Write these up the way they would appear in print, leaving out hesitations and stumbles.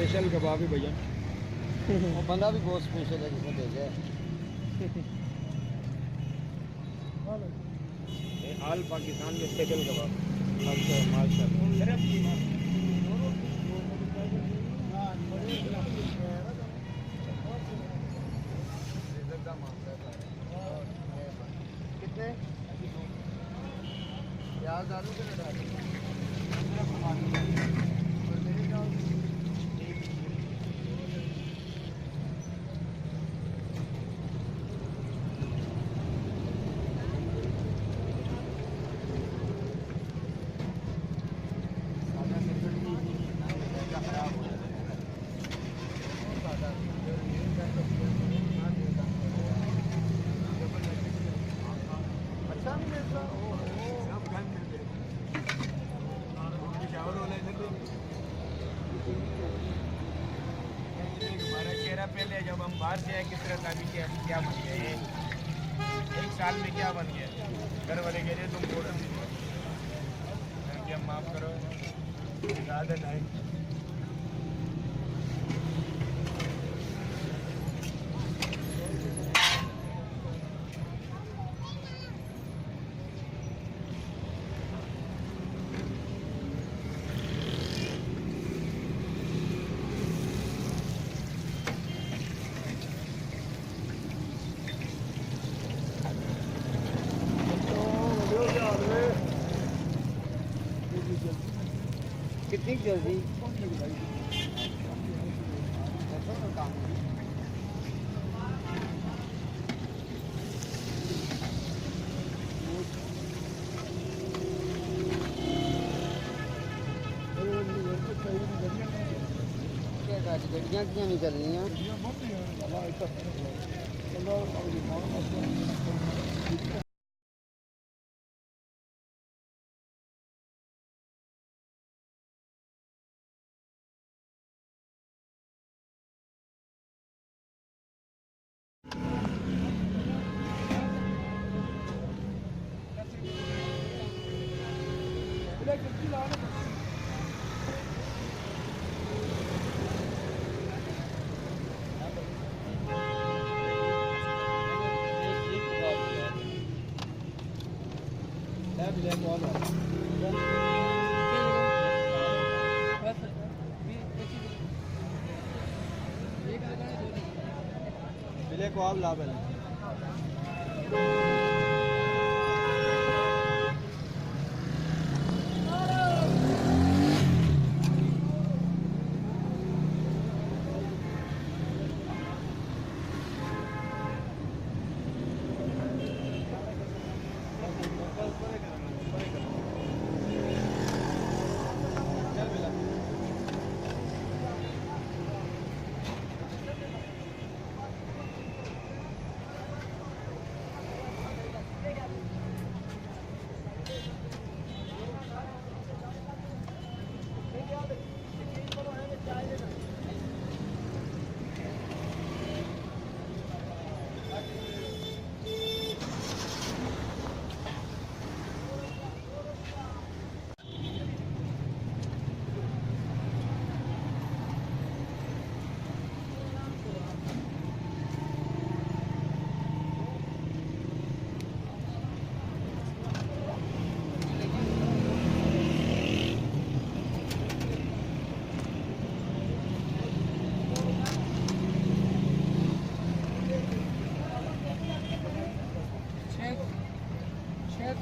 Special कबाब ही भैया। वो बंदा भी बहुत स्पेशल है जिसने भेजा है। आल पाकिस्तान में स्पेशल कबाब। अच्छा माशाल्लाह। कितने प्याज आलू के डाल हमारा चेहरा पहले जब हम बाहर से आए किस तरह था, अभी क्या बन गया ये 1 साल में क्या बन गया। घर वाले कह रहे तुम बोलो क्या माफ़ करो आदत है। कितनी जल्दी गड्डियाँ क्यों नहीं चल रही हैं। मिले को आप लाभ है।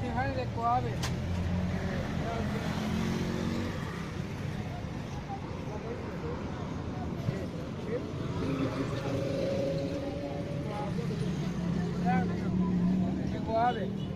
Suave. Suave.